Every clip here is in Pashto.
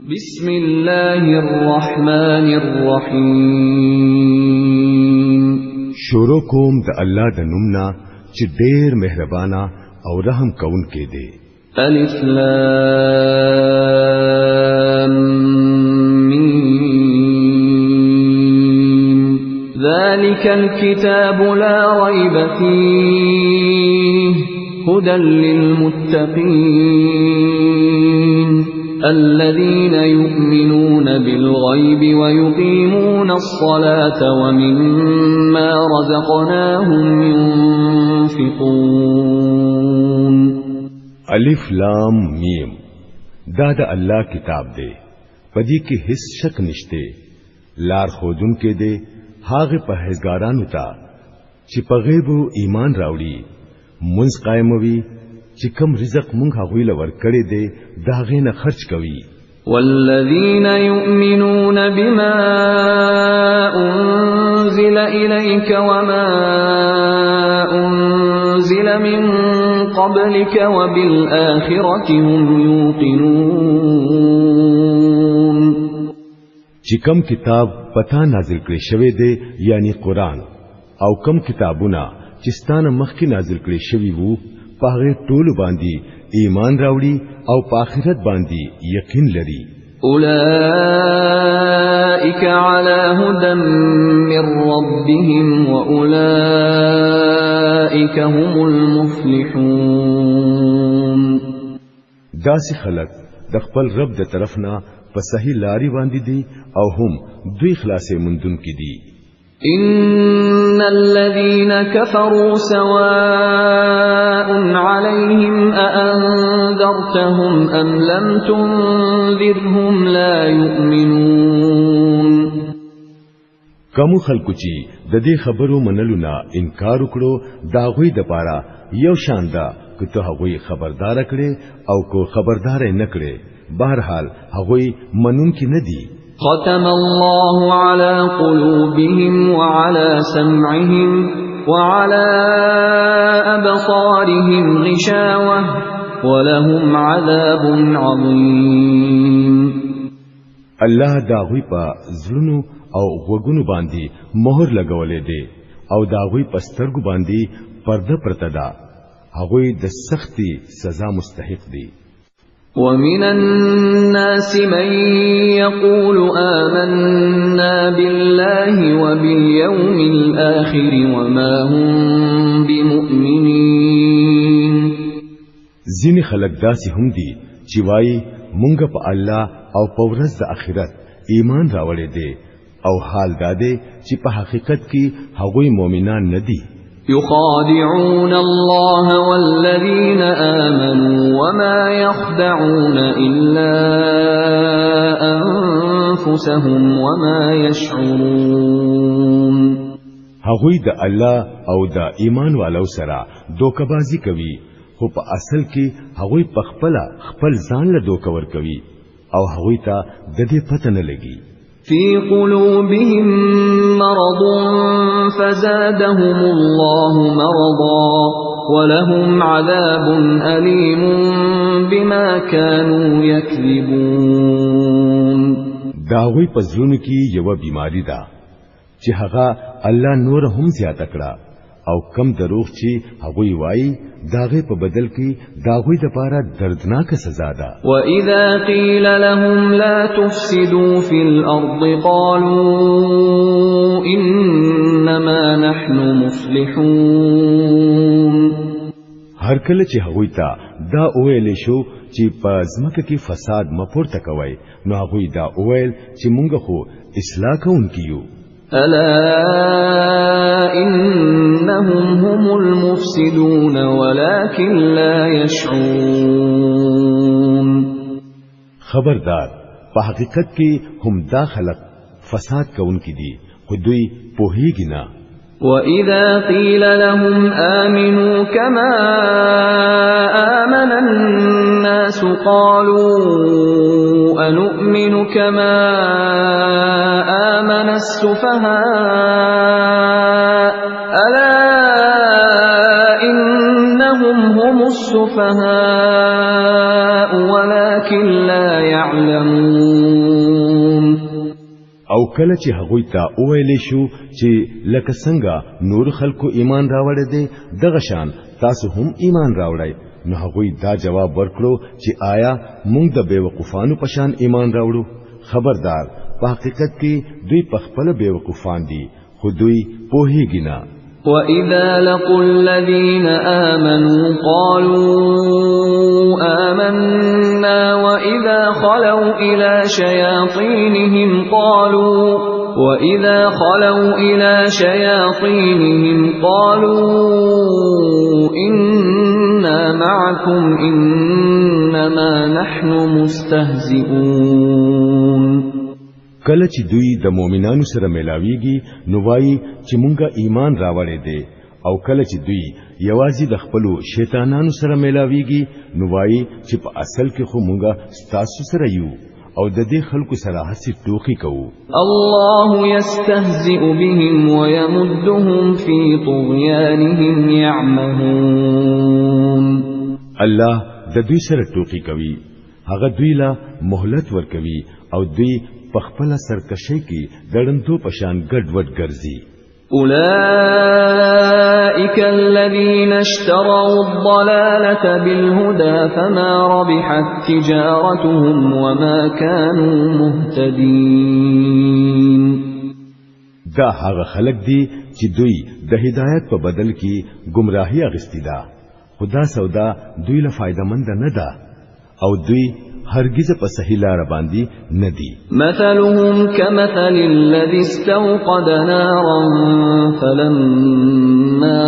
بسم الله الرحمن الرحیم شروع کوم د الله د نومنا چې ډېر مهربانا او رحم کون کې دی. الف لام میم ذلك الكتاب لا ريب فيه هدى للمتقين الذين يؤمنون بالغيب ويقيمون الصلاة ومما رزقناهم ينفقون. الف لام میم دا د الله کتاب دی، پدې کې هیڅ شک نشته. لار خودون کې دی هغه پرهیزګارانو ته چې په غیب ایمان راوړي، منځ قائموي، چې کم رزق مونږ هغه لور کړی دی دا غینه خرج کوي. والذین یؤمنون بما انزل الیک وما انزل من قبلک وبالآخرة هم یوقنون. چې کم کتاب پتا نازل کړی شوی دی یعنی قرآن، او کم کتابونه چې ستانه مخکې نازل کړی شوی وو پاغه ټول باندې ایمان راوړي او په آخرت باندې یقین لري. اولئک علی هدى من ربهم واولئک هم المفلحون. داسې خلک د خپل رب د طرفنا په صحیح لاري باندې دي او هم دوی خلاصې مندون کې دي. إن الذين كفروا سواء عليهم أأنذرتهم أم لم تنذرهم لا يؤمنون. کوم خلکو چې د دې خبرو منلو نه انکار وکړو دا غوي د پاره یو شاندا کته هغوی خبردار کړي او کو خبردار نه کړي، بهرحال هغوی منون کې نه دي. ختم الله على قلوبهم وعلى سمعهم وعلى أبصارهم غشاوة ولهم عذاب عظيم. الله داوی په زړونو او غوګونو باندې مهر لګولې دي او داوی په سترګو باندې پرده پرته ده، هغوی د سختي سزا مستحق دي. ومن الناس من يقول آمنا بالله وباليوم الآخر وما هم بمؤمنين. ځینې خلک داسې هم دي چې وایي مونږ په الله او په ورځ د آخرت ایمان راوړی دي او حال دا دی چې په حقیقت کې هغوی مؤمنان نه دي. يخادعون الله والذين آمنوا وما يخدعون إلا أنفسهم وما يشعرون. هغوی د الله او د ایمان والو سره دوکبازی کوي، خو په اصل کې هغوی په خپل ځان له دوکور کوي او هغوی ته د دې پته نه لګي. في قلوبهم مرض فزادهم الله مرضا ولهم عذاب أليم بما كانوا يكذبون. داوی پزړونو کې یو بیماری ده چې هغه الله نور هم زیات کړه او کم دروغ چې هغه وایي داغه په بدل کې داغوی د پاره دردناک سزا ده. وَإِذَا قِيلَ لَهُمْ لَا تُفْسِدُوا فِي الْأَرْضِ قَالُوا إِنَّمَا نَحْنُ مُصْلِحُونَ. هر کله چې هغوی ته دا اویل شو چې په ځمکه کې فساد مپورته کوي، نو هغوی دا اویل چې مونږ خو اصلاح کوونکیو. ألا إنهم هم المفسدون ولكن لا يشعرون. خبردار، په حقیقت کې هم دا خلق فساد کوونکي دي، خو دوی پوهیږي نه. وَإِذَا قِيلَ لَهُمْ آمِنُوا كَمَا آمَنَ النَّاسُ قَالُوا أَنُؤْمِنُ كَمَا آمَنَ السُّفَهَاءُ أَلَا إِنَّهُمْ أنهم هم السفهاء ولكن لا يعلمون. او کله چې هغوی ته وویل شو چې لکه څنګه نور خلکو ایمان راوړی دی دغه شان تاسو هم ایمان راوړئ، نو هغوی دا جواب ورکړو چې آیا موږ د بیوقوفانو په شان ایمان راوړو؟ خبردار په حقیقت کې دوی په خپل بیوقوفان دي، خو دوی پوهیږي نه. وَإِذَا لَقُوا الَّذِينَ آمَنُوا قَالُوا آمَنَّا وَإِذَا خَلَوْا إِلَى شَيَاطِينِهِمْ قَالُوا إِنَّا مَعَكُمْ إِنَّمَا نَحْنُ مُسْتَهْزِئُونَ. کله چې دوی د مؤمنانو سره ملاويږي نو وایي چې مونږه ایمان راوړې دي، او کله چې دوی یوازې د خپل شیطانانو سره ملاويږي نو وایي چې په اصل کې خو مونږه ستاسو سره یو او د دې خلکو سره هڅه ټوکی کوو. الله يستهزئ بهم ويمدهم في طغيانهم يعمهون. الله د دوی سره ټوکی کوي، هغه دوی لا مهلت ورکوي او دوی پخپل سرکشی کی دړندو پشان ګډ وډ ګرځي. اولئک الذین اشتروا الضلالة بالهدى فما ربحت تجارتهم وما كانوا مهتدین. دا هغه خلق دي چې دوی د هدایت په بدل کې گمراهی اغستی ده، خدا سودا دوی له فائدہ مند نه ده او دوی هرگز په صحیح لار باندې ندي. مثلهم كمثل الذي استوقد نارا فلما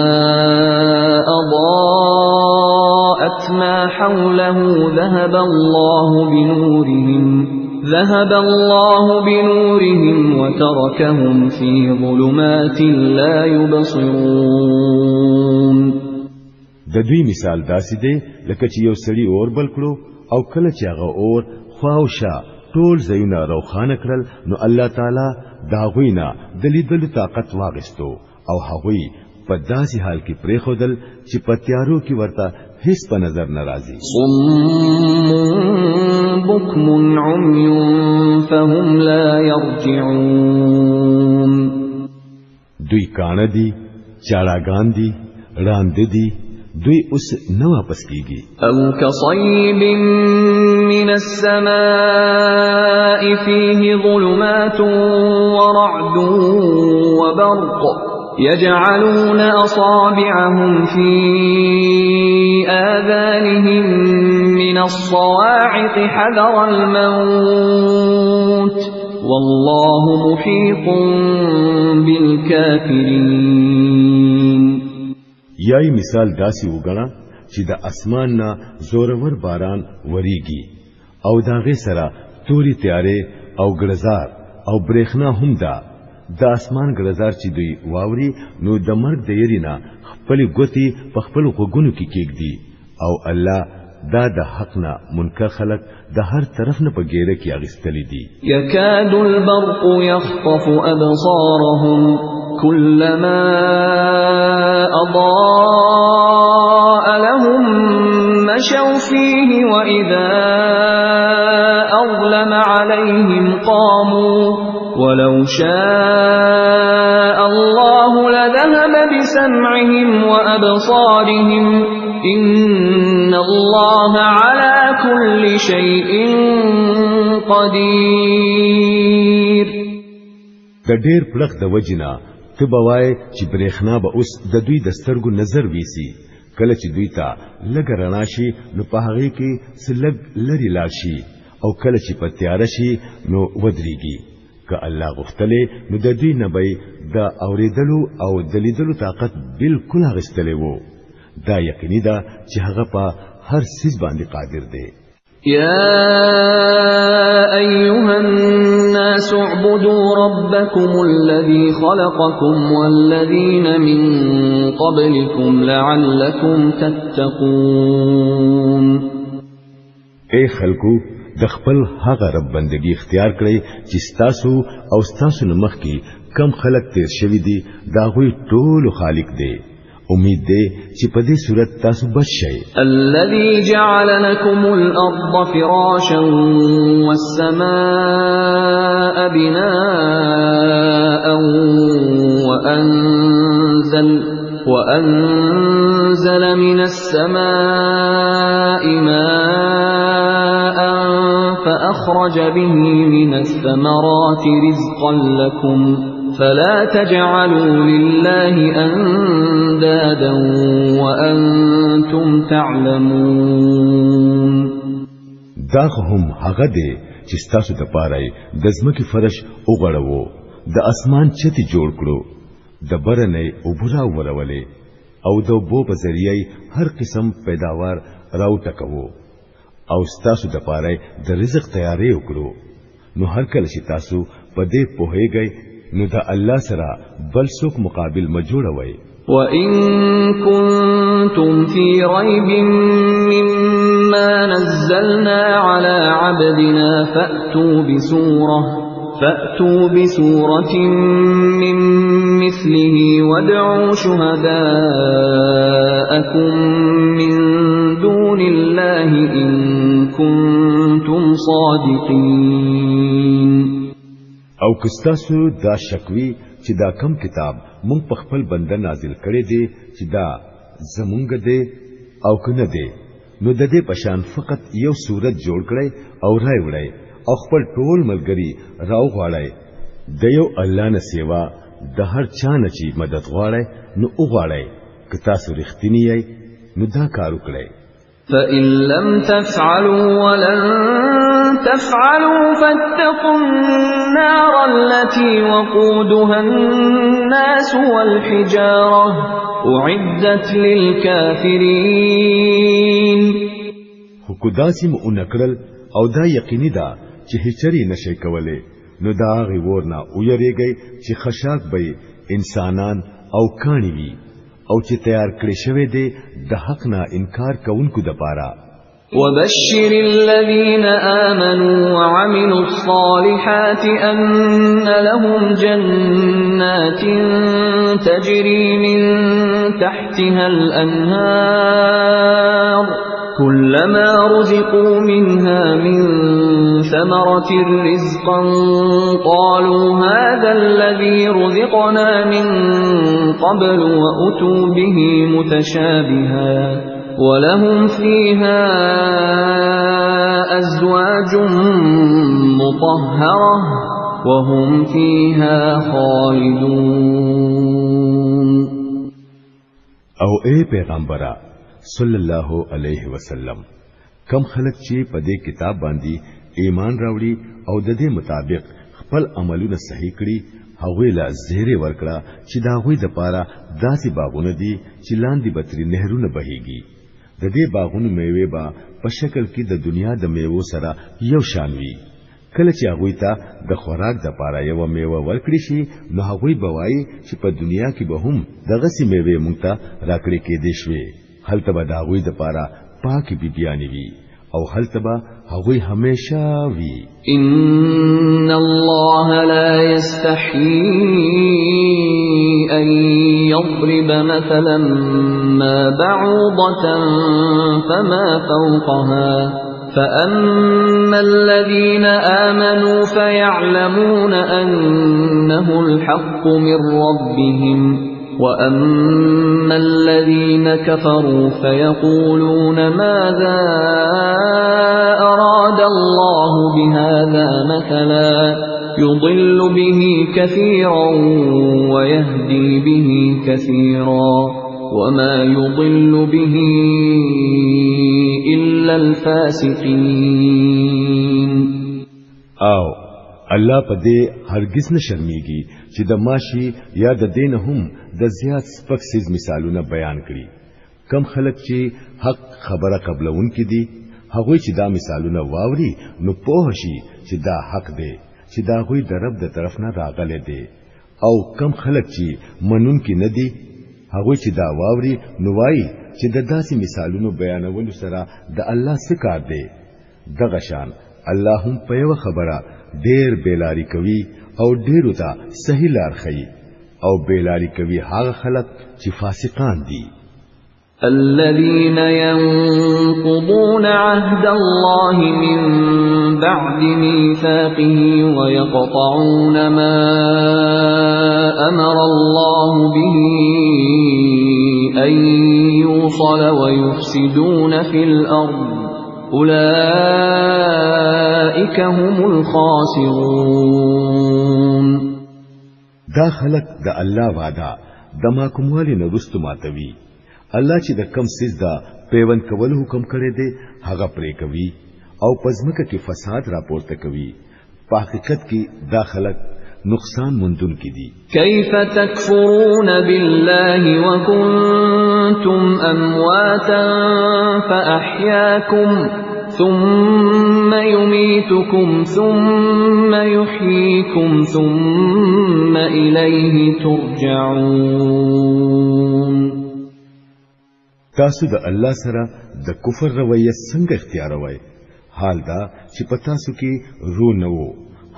أضاءت ما حوله ذهب الله بنورهم وتركهم في ظلمات لا يبصرون. د دوی مثال داسې دی لکه چې یو سړی اور بل کړو او کله چې هغه اور خواوشا ټول زیونه روخانه کړل نو الله تعالی دا غوینا د لیدلو طاقت واغستو او هغوی په داسې حال کې پریخودل چې په تیارو کې ورته هیڅ په نظر ناراضي. صم بكم عمي فهم لا يرجعون. دوی کانه دي، چاړاګان دي، راند دي، دوی اوس نو واپس کیږي. او كصيب من السماء فيه ظلمات ورعد وبرق يجعلون أصابعهم في آذانهم من الصواعق حذر الموت والله محيط بالكافرين. یای مثال داسې وګڼه چې د اسمان نه زورور باران وریږي او داغه سره توري تیارې او ګړزار او برېښنا هم ده. د اسمان ګړزار چې دوی واوري نو د مرګ د یرینا خپل ګوتی په خپل غوګونو کې کېږي او الله دا د حق نه منکر خلق د هر طرف نه په ګیره کې اغستلې دي. یکاد البرق يخطف ابصارهم كلما أضاء لهم مشوا فيه وإذا أظلم عليهم قاموا ولو شاء الله لذهب بسمعهم وأبصارهم إن الله على كل شيء قدير. د ډېر پلخ د وجنا ته بوای چې برېښنا به اوس د دوی د سترګو نظر ویسي، کله چې دوی ته لږ رڼا شي نو په هغه کې سلګ لري لاړ شي او کله چې په تیار شي نو ودرېږي. که الله غفتله نو د دوی نه به د اوریدلو او د لیدلو طاقت بالکل اغستلې وو. دا یقیني ده چې هغه په هر څه باندې قادر دی. يا أيها الناس اعبدوا ربكم الذي خلقكم والذين من قبلكم لعلكم تتقون. اے خلقو د خپل هغه رب بندگی اختیار کړئ چې ستاسو او ستاسو نمخ کې کم خلق تیر شوی دي دا غوي ټول خالق دی امید دې چې په دې صورت تاسو بچ شئ. الذي جعل لكم الأرض فراشا والسماء بناء وأنزل من السماء ماء فأخرج به من الثمرات رزقا لكم فلا تجعلوا لله أندادا وأنتم تعلمون. دا هم هغه دی چې تاسو ته پاره د ځمکې فرش وغړوو، د اسمان چتی جوړ کړو، د برنې وبرا ورولې او د بو په ذریعہ هر قسم پیداوار راو ټکوو او تاسو د پاره د رزق تیارې وکړو. نو هر کله چې تاسو په دې پوهیږئ نو دا الله سره بل څوک مقابل مجوړوي. وَإِن كُنتُمْ فِي رَيْبٍ مِّمَّا نَزَّلْنَا عَلَى عَبْدِنَا فَأْتُوا بِسُورَةٍ مِّن مِّثْلِهِ وَادْعُوا شُهَدَاءَكُم مِّن دُونِ اللَّهِ إِن كُنتُمْ صَادِقِينَ. او کستاسو دا شکوي چې دا کم کتاب مونږ په خپل بنده نازل کړي دي چې دا زمونږ دی او کنه دی، نو د دې پشان فقط یو صورت جوړ کړي او راي وړي او خپل ټول ملګری راو غواړي د یو الله نه سیوا د هر چا نه چې مدد غواړي نو وغواړي که تاسو رښتینی یې نو دا کار وکړئ. فَإِن لَّمْ تَفْعَلُوا وَلَن تَفْعَلُوا فَاتَّقُوا النَّارَ الَّتِي وَقُودُهَا النَّاسُ وَالْحِجَارَةُ أُعِدَّتْ لِلْكَافِرِينَ. حکوداسي مو نکړل او دا یقیني ده چې هیڅری نشي کولای نو دا غوورنا ویریږي چې خشاک به انسانان او کانی وي او چې تیار کړی شوی دی د حق نه انکار کوونکو د پاره. وبشر الذين آمنوا وعملوا الصالحات أن لهم جنات تجري من تحتها الأنهار كلما رزقوا منها من ثمرة رزقا قالوا هذا الذي رزقنا من قبل وأتوا به متشابها ولهم فيها أزواج مطهرة وهم فيها خالدون. او اے پیغمبرہ صلی الله علیه وسلم، کم خلق چې په دې کتاب باندې ایمان راوړي او د دې مطابق خپل عملونه صحیح کړي هغه لا زیره ورکړه چې دا غوي د پاره داسې باغونه دي چې لاندې بتري نهرونه بهيږي. د دې باغونو میوه با په شکل کې د دنیا د میوه سره یو شان وي. کله چې هغه ته د خوراک د پاره یو میوه ورکړي شي نو هغه بوای چې په دنیا کې به هم دغه سي میوه مونږ ته راکړي کې دي شوي. هلته به دا غوي د پاره پاکي بیبيانی وي او هلته به هغه همیشه وي. ان الله لا يستحيي ان يضرب مثلا ما بعوضة فما فوقها فأما الذين آمنوا فيعلمون أنه الحق من ربهم وَأَمَّا الَّذِينَ كَفَرُوا فَيَقُولُونَ مَاذَا أَرَادَ اللَّهُ بِهَذَا مَثَلًا يُضِلُّ بِهِ كَثِيرًا وَيَهْدِي بِهِ كَثِيرًا وَمَا يُضِلُّ بِهِ إِلَّا الْفَاسِقِينَ. او الله په دې هرگز نه شرمېږي چې د ماشي یا د دین هم د زیات سپک سیز مثالونه بیان کړي. کم خلک چې حق خبره قبلون کې دي هغه چې دا مثالونه واوري نو پوه شي چې دا حق دی چې دا غوي د رب د طرف نه راغلی دی. او کم خلک چې منون کې نه دي هغه چې دا واوري نو وایي چې د داسې مثالونو بیانولو سره د الله څخه کار دی. دغه شان الله هم په یو خبره ډېر بیلاری کوي او ډېر ته صحیح لار ښيي او بیلاری کوي هغه خلق چې فاسقان دي. الذين ينقضون عهد الله من بعد ميثاقه ويقطعون ما أمر الله به أن يوصل ويفسدون في الأرض أولئك هم الخاسرون. دا خلق دا الله وعدا دا ما کوموالی نرستو ماتوي. الله چې د کم سیز دا پیوند کول حکم کړی دی هغه پرې کوي او پزمکه کې فساد راپورته کوي. په حقیقت کې دا خلق نقصان مندون کی دي. كيف تكفرون بالله وكنتم أمواتا فأحياكم ثم يميتكم ثم يحييكم ثم إليه ترجعون. تاسو د الله سره د کفر رویه څنګه اختیاروي؟ حال دا چې پتاسو کې رو نه وو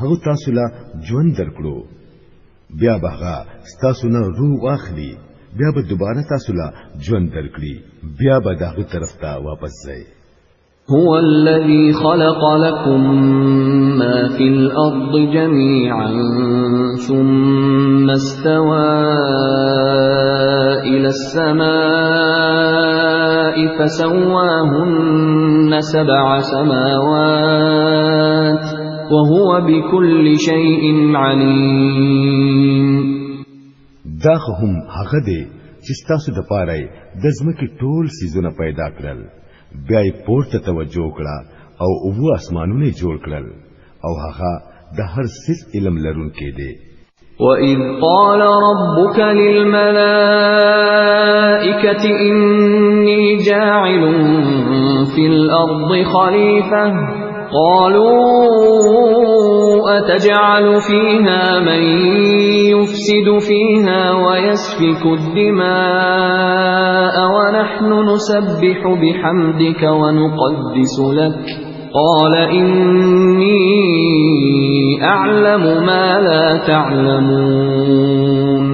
هغه تاسو لا ژوند درکړو بیا به تاسو نه رو واخلي بیا به دوباره تاسو لا ژوند درکړي بیا به دغه طرف ته واپس ځئ. هو الذي خلق لكم ما في الأرض جميعا ثم استوى إلى السماء فسواهن 7 سماوات وهو بكل شيء عليم. دا هم هغه دی چې تاسو د پاره د ځمکې ټول سيزونه پیدا کړل بیا یې پورته توجه کړه او اوه اسمانونه جوړ کړل او هغه د هر څه علم لرونکی دی. وَإِذْ قَالَ رَبُّكَ لِلْمَلَائِكَةِ إِنِّي جَاعِلٌ فِي الْأَرْضِ خَلِيفَةً قَالُوا أَتَجْعَلُ فِيهَا مَن يُفْسِدُ فِيهَا وَيَسْفِكُ الدِّمَاءَ وَنَحْنُ نُسَبِّحُ بِحَمْدِكَ وَنُقَدِّسُ لَكَ قال إني أعلم ما لا تعلمون.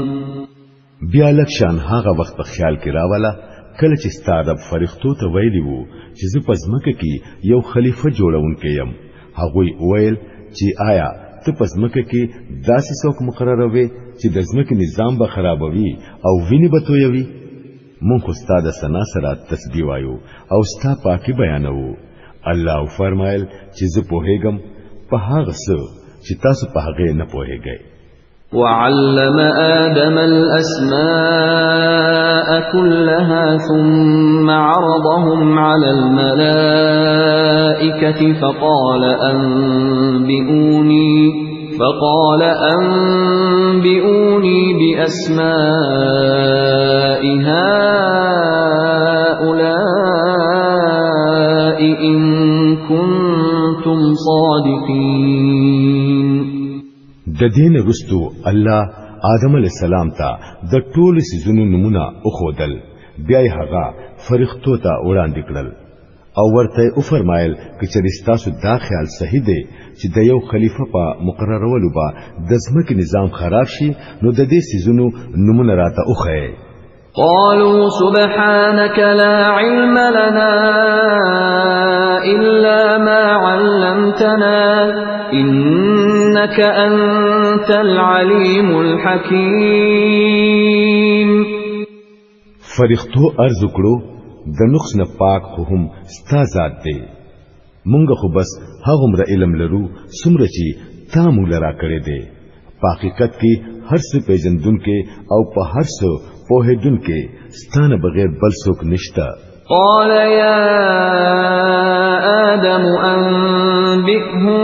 بیا لکشان هغه وخت په خیال کې راواله کله چې ستاره فرښتو ته ویلی وو چې زه پزمکه کې یو خلیفہ جوړونکی یم. هغه ویل چې آیا ته پزمکه کې داسې څوک مقرروي چې د ځمکې نظام به خرابوي او ویني به تویوي؟ مونږ خو ستاسو د ثنا سره تسبیح وایو او ستاسو پاکي بیانوو. الله فرمایل چې زه پوهیږم په هغه څه چې تاسو په هغه نه پوهیږئ. وعلم آدم الأسماء كلها ثم عرضهم على الملائكة فقال أنبئوني بأسماء هؤلاء إن كنتم صادقين. د دین رستو الله آدم علیہ السلام ته د ټول سيزونو نمونه اخودل بیا یې هغه فرښتو ته وړاندې کړل او ورته او فرمایل چې رستاسو دا خیال صحیح دی چې د یو خلیفہ په مقررولو با د ځمکې نظام خراب شي نو د دې سيزونو نمونه راته اوخه. قالوا سبحانك لا علم لنا إلا ما علمتنا إنك أنت العليم الحكيم. فرښتو ارزو کړو د نقص نه پاک خو هم ستا ذات دی مونږ خو بس هغه علم لرو څومره چې تا مونږ لرا کړی دی. په حقیقت کې هر څه پیژندونکو او په هر څه پوهیدونکو ستانه بغیر بل څوک نشته. قال يا آدم أنبئهم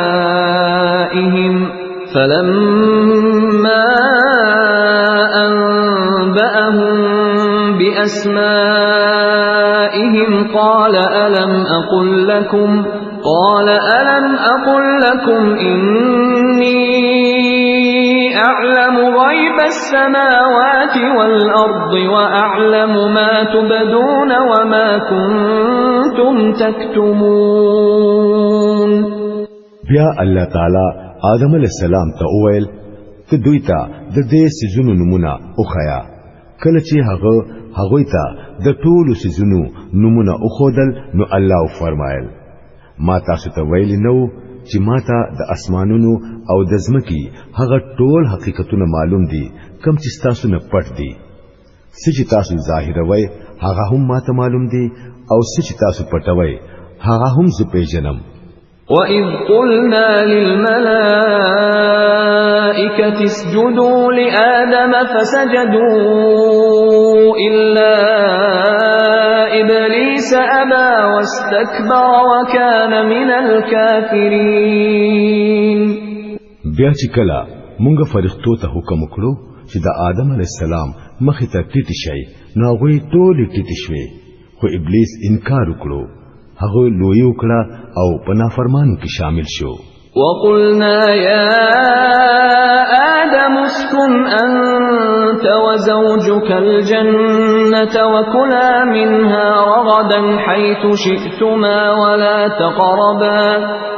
بأسمائهم فلما أنبأهم بأسمائهم قال ألم أقل لكم إني أعلم غيب السماوات والأرض وأعلم ما تبدون وما كنتم تكتمون. بیا الله تعالی آدم علیہ السلام ته وویل ته دوی ته د دې سيزونو نمونه اوخیا کله چې هغه ته د ټولو سيزونو نمونه اوخودل نو الله فرمایل ما تاسو ته ویل نو چې ما ته د اسمانونو او د ځمکې هغه ټول حقیقتونه معلوم دي کوم چې تاسو نه پټ دي چې تاسو ظاهر وای هغه هم ما ته معلوم دي او چې تاسو پټوي هغه هم زه پیژنم وَإِذْ قُلْنَا لِلْمَلَائِكَةِ اسْجُدُوا لِآدَمَ فَسَجَدُوا إِلَّا إِبْلِيسَ أَبَى وَاسْتَكْبَرَ وَكَانَ مِنَ الْكَافِرِينَ بیا چې کله مونږ فرښتو ته حکم وکړو چې د آدم علی السلام مخې ته ټیټ شي نو هغه ټول ټیټ شوي خو ابلیس انکار وکړو هغه لوی وکړه او په نافرمانو کې شامل شو وَقُلْنَا يَا آدَمُ اسْكُنْ أَنْتَ وَزَوْجُكَ الْجَنَّةَ وَكُلَا مِنْهَا رَغَدًا حَيْثُ شِئْتُمَا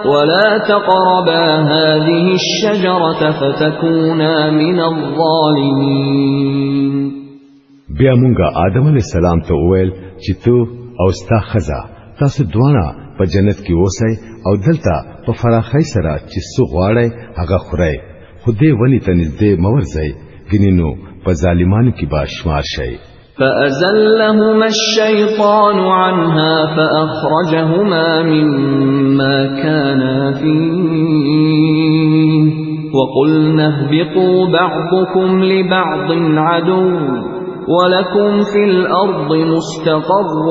وَلَا تَقْرَبَا هَذِهِ الشَّجَرَةَ فَتَكُونَا مِنَ الظَّالِمِينَ بیا مونږه آدم علیہ السلام ته وویل چې تو او ستا خزا تاسو دواړه په جنت کې اوسئ او دلته په فراخی سره چې څو غواړئ هغه خورئ خو دې ونی ته نږدې مورځئ ګینې په ظالمانو کې به شمار شئ فأزلهما الشيطان عنها فأخرجهما مما كانا فيه وقلنا اهبطوا بعضكم لبعض عدو ولكم في الأرض مستقر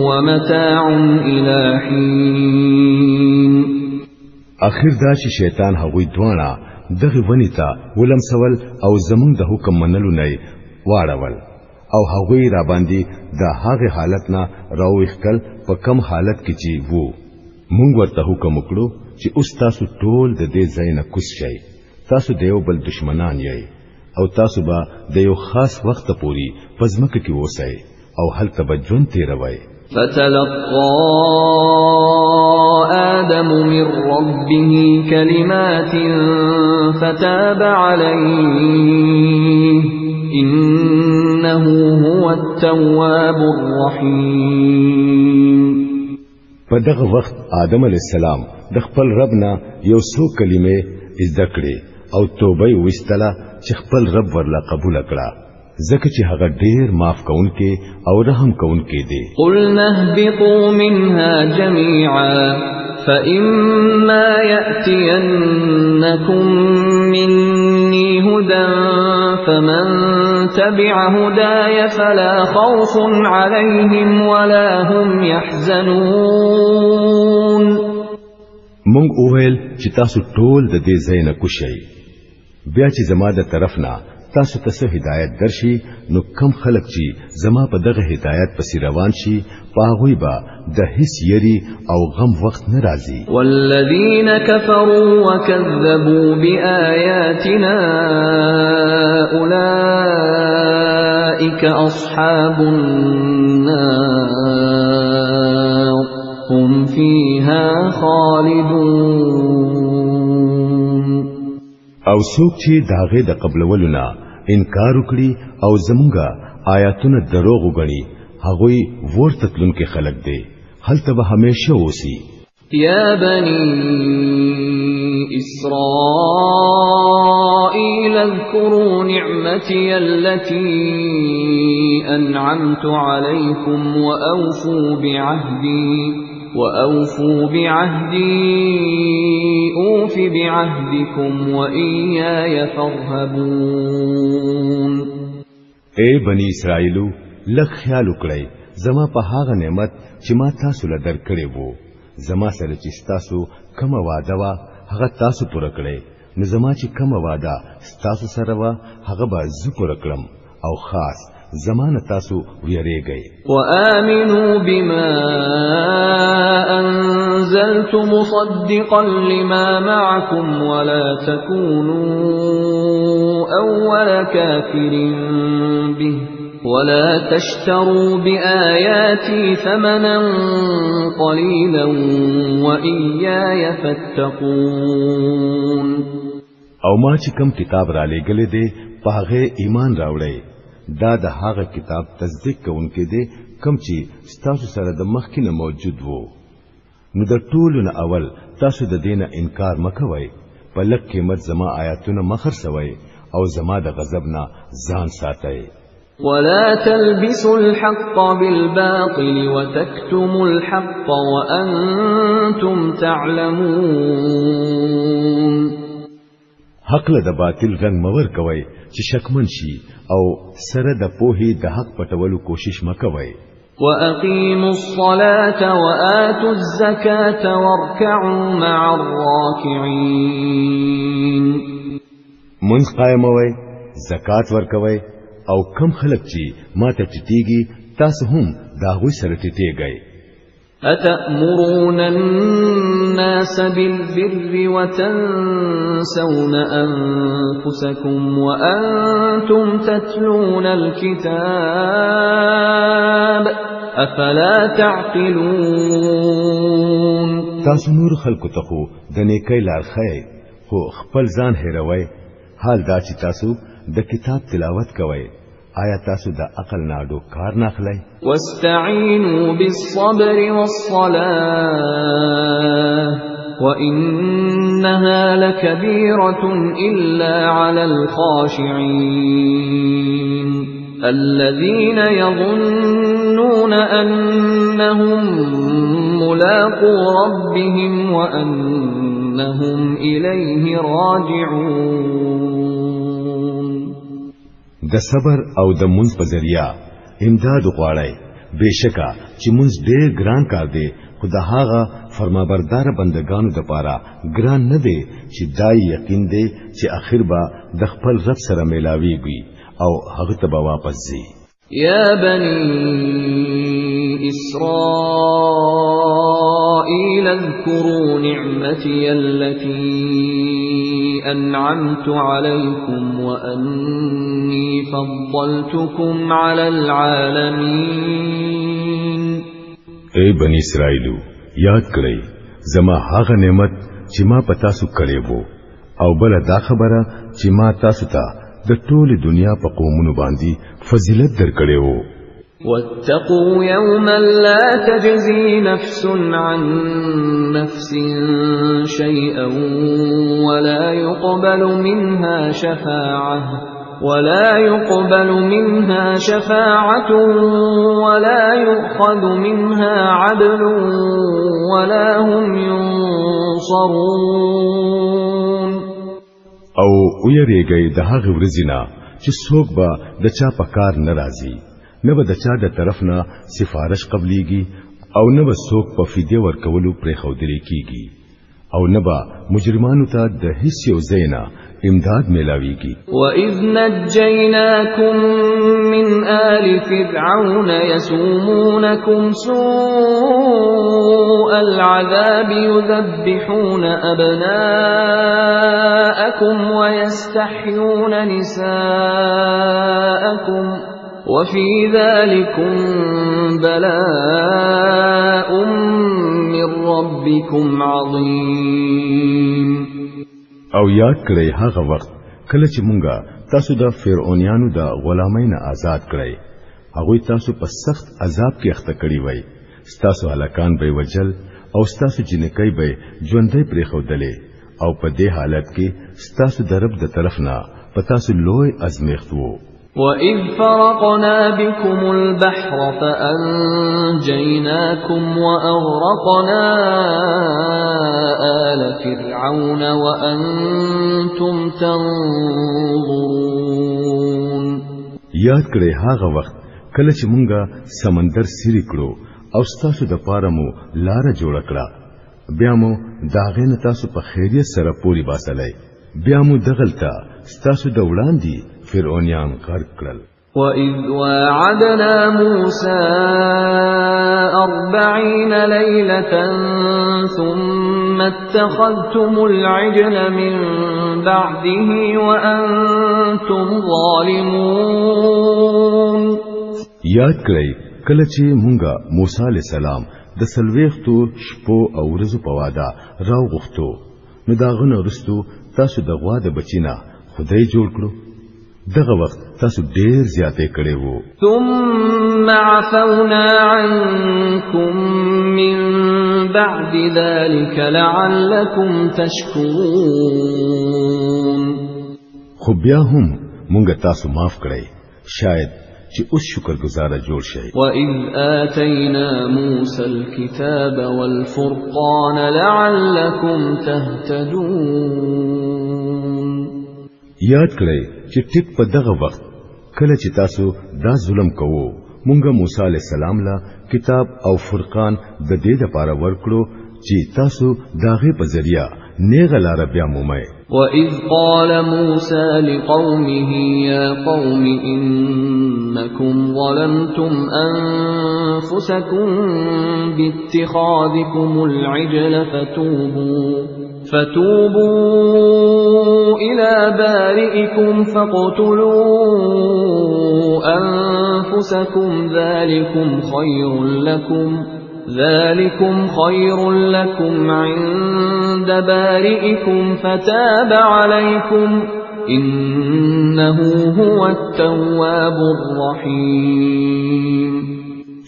ومتاع إلى حين اخر دا چې شیطان هغوی دواړه دغه ونی ته ولمسول او زمونږ د حکم منلو نه واړول او هغوی را باندې د هغه حالت نه راوښکل په کم حالت کې چې وو مونږ ورته حکم وکړو چې اوس تاسو ټول د دې ځای نه کوز شئ تاسو دیو بل دشمنان یې او تاسو به د یو خاص وخت پوري پزمکه کې اوسئ او هلته به ژوند تیروئ فتلقى آدم من ربه كلمات فتاب عليه إنه هو التواب الرحيم په دغه وخت آدم علیہ السلام د خپل رب نه یو څو کلمې زده کړې او توبه وستله چې خپل رب ورلا قبول کړه زکه چې هغه ډیر معاف کونکي او رحم کونکي دي قلنا اهبطوا منها جميعا فإما يأتينكم مني هدى فمن تبع هداي فلا خوف عليهم ولا هم يحزنون مونږ اوهل چې تاسو ټول د دې ځای نه کوشئ بیا چې زما د طرف نه تاسو ته هدایت درشي نو کم خلک چې زما په دغه هدایت پسې روان شي پاغوي با د هیڅ یری او غم وخت ناراضي والذین کفروا وکذبوا بآیاتنا اولئک اصحاب النار هم فيها خالدون او څوک چې داغه د قبلولنا انکار وکړي او زمونږه آیاتونه دروغ وګڼي هغوی ورته تلونکي خلک دي هلته به همیشه اوسي یا بني اسرائيل اذكروا نعمتي التي انعمت عليكم وأوفوا بعهدي أوف بعهدكم وإياي فارهبون اے بنی اسرائیلو لږ خیال وکړئ زما په هغه نعمت چې ما تاسو له درکړې وو زما سره چې تاسو کوم وعده وا هغه تاسو پوره کړئ نو زما چې کوم وعده تاسو سره وا هغه به زه پوره کړم او خاص زمانه تاسو ویریږئ وآمنوا بما أنزلت مصدقا لما معكم ولا تكونوا أول كافر به ولا تشتروا بآياتي ثمنا قليلا وإياي فاتقون او ما چې کوم کتاب را لېږلې دي په هغه ایمان راوړی دا د هغه کتاب تصدیق کوونکې دي کوم چې تاسو سره د مخکینه موجود وو نو د ټولو نه اول تاسو د دینه انکار مکوئ په لږ قیمت زما آیاتونه مخرڅوئ او زما د غضب نه ځان ساتئ ولا تلبسوا الحق بالباطل وتكتموا الحق وأنتم تعلمون حق له د باطل رنگ مور کوي چې شکمن شي او سره د پوهې د حق پټولو کوشش مکوي وأقيموا الصلاة وآتوا الزكاة واركعوا مع الراكعين منځ قائموي زکات ورکوي او کم خلق چې ماته ټټيږي تاسو هم دا غوي سره ټټيږئ أتأمرون الناس بالبر وتنسون أنفسكم وأنتم تتلون الكتاب أفلا تعقلون تاسو نور خلقو تخو د نیکۍ لار خای خو خپل ځان هېروي حال دا چې تاسو د کتاب تلاوت کوئ آیا تاسو د عقل ناډو کار ناخلئ واستعینوا بالصبر والصلاة وإنها لكبيرة إلا على الخاشعين الذين يظنون أنهم ملاقو ربهم وأنهم إليه راجعون د صبر او د منځ په ذریعہ امداد غواړي بشکا چې منځ ډېر ګران کار دی خدا هغه فرمانبردار بندگانو د پاره ګران نه دی چې دای یقین دی چې اخر به د خپل رب سره ملاويږي او هغه ته به واپس ځي يا بني إسرائيل اذكروا نعمتي التي أنعمت عليكم وأني فضلتكم على العالمين اے بنی اسرائیلو یاد کړئ زما هغه نعمت چې ما پتا سو کړې وو او بل دا خبره چې ما تاسو ته د ټول دنیا په قومونو باندې فضیلت درکړې وو واتقوا يوما لا تجزي نفس عن نفس شيئا ولا يقبل منها شفاعة ولا يؤخذ منها عدل ولا هم ينصرون او ويریږي د هغه ورځینا چې څوک به د چا په کار ناراضي نه به د چا د طرف نه سفارش قبليږي او نه به څوک په فدیه ورکولو پرې خودري کیږي او نه به مجرمانو ته د هیڅ یو زینا امداد ملاويږي وَإِذْ نَجَّيْنَاكُمْ مِنْ آلِ فِرْعَوْنَ يَسُومُونَكُمْ سُوءَ الْعَذَابِ يُذَبِّحُونَ أَبْنَاءَكُمْ وَيَسْتَحْيُونَ نِسَاءَكُمْ وَفِي ذَلِكُمْ بَلَاءٌ مِّن رَّبِّكُمْ عَظِيمٌ او یاد کړئ هغه وخت کله چې مونږه تاسو د فرعونانو د غلامۍ نه آزاد کړئ هغه تاسو په سخت عذاب کې اخته کړی وای تاسو هلاکان به وجل او تاسو جنکۍ به ژوندۍ پرې خودلې او په دې حالت کې تاسو د رب د طرف نه په تاسو لوی ازمیخت وو وَإِذْ فَرَقْنَا بِكُمُ الْبَحْرَ فَأَنْجَيْنَاكُمْ وَأَغْرَقْنَا آلَ فِرْعَوْنَ وَأَنْتُمْ تَنْظُرُونَ یاد کړئ هغه وخت کله چې مونږه سمندر سری کړو او تاسو د پاره مو لار جوړ کړه بیا مو داغه نه تاسو په خیریت سره پوری باسلای بیا مو دغلطه تاسو د وړاندې فرعونیان غرق کړل وَإِذْ وَاعَدْنَا مُوسَى 40 لَيْلَةً ثُمَّ اتَّخَذْتُمُ الْعِجْلَ مِنْ بَعْدِهِ وَأَنْتُمْ ظَالِمُونَ یاد کړئ کله چې مونږه موسی علی السلام د سلويختو شپو او ورځو په واده راو غوښتو نو داغه رستو تاسو د غوا د بچینا خدای جوړ کړو دغه وخت تاسو ډیر زیاتې کړې وو ثم عفونا عنكم من بعد ذلك لعلكم تشكرون خو بیا هم مونږ تاسو معاف کړئ شاید چې اوس شکرګزار جوړ شئ وَإِذْ آتَيْنَا مُوسَى الْكِتَابَ وَالْفُرْقَانَ لَعَلَّكُمْ تَهْتَدُونَ یاد کړئ چې ټیک په دغه وخت کله چې تاسو دا ظلم کوو مونږ موسی علی السلام لا کتاب او فرقان د دې لپاره ورکړو چې تاسو داغه په ذریعہ نیغه لار بیا مومئ وَإِذْ قَالَ مُوسَى لِقَوْمِهِ يَا قَوْمِ إِنَّكُمْ ظَلَمْتُمْ أَنفُسَكُمْ بِاتِّخَاذِكُمُ الْعِجْلَ فتوبوا إلى بارئكم فاقتلوا أنفسكم ذلكم خير لكم عند بارئكم فتاب عليكم إنه هو التواب الرحيم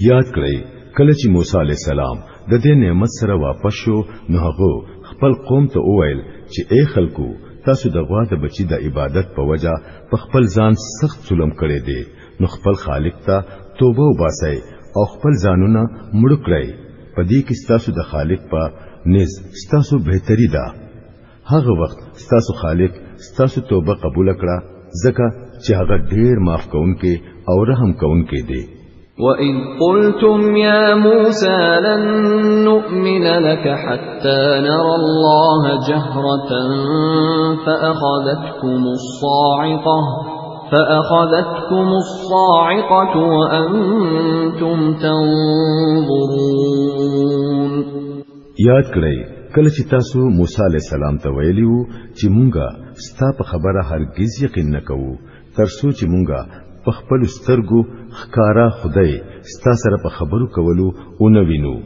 یاد کړئ کله چې موسی علی السلام د دې نعمت سره واپس شو نو هغه خپل قوم ته وویل چې اے خلکو تاسو د غوا د بچی د عبادت په وجا په خپل ځان سخت ظلم کړی دی نو خپل خالق ته توبه وباسئ او خپل ځانونه مړ کړئ په دې کې تاسو د خالق په نس تاسو بهتري ده هغه وخت تاسو خالق تاسو توبه قبول کړه ځکه چې هغه ډیر معاف کوونکی او رحم کوونکی دی وَإِذْ قُلْتُمْ يَا مُوسَى لَن نُّؤْمِنَ لَكَ حَتَّى نَرَى اللَّهَ جَهْرَةً فَأَخَذَتْكُمُ الصَّاعِقَةُ وَأَنْتُمْ تَنظُرُونَ یاد کړئ کله چې تاسو موسی علی السلام ته ویلیو چې مونږه ستا په خبره هرگز یقین نکوو ترڅو چې مونږه په خپل سترګو خکارا خدای ستا سره په خبرو کولو او نو وینو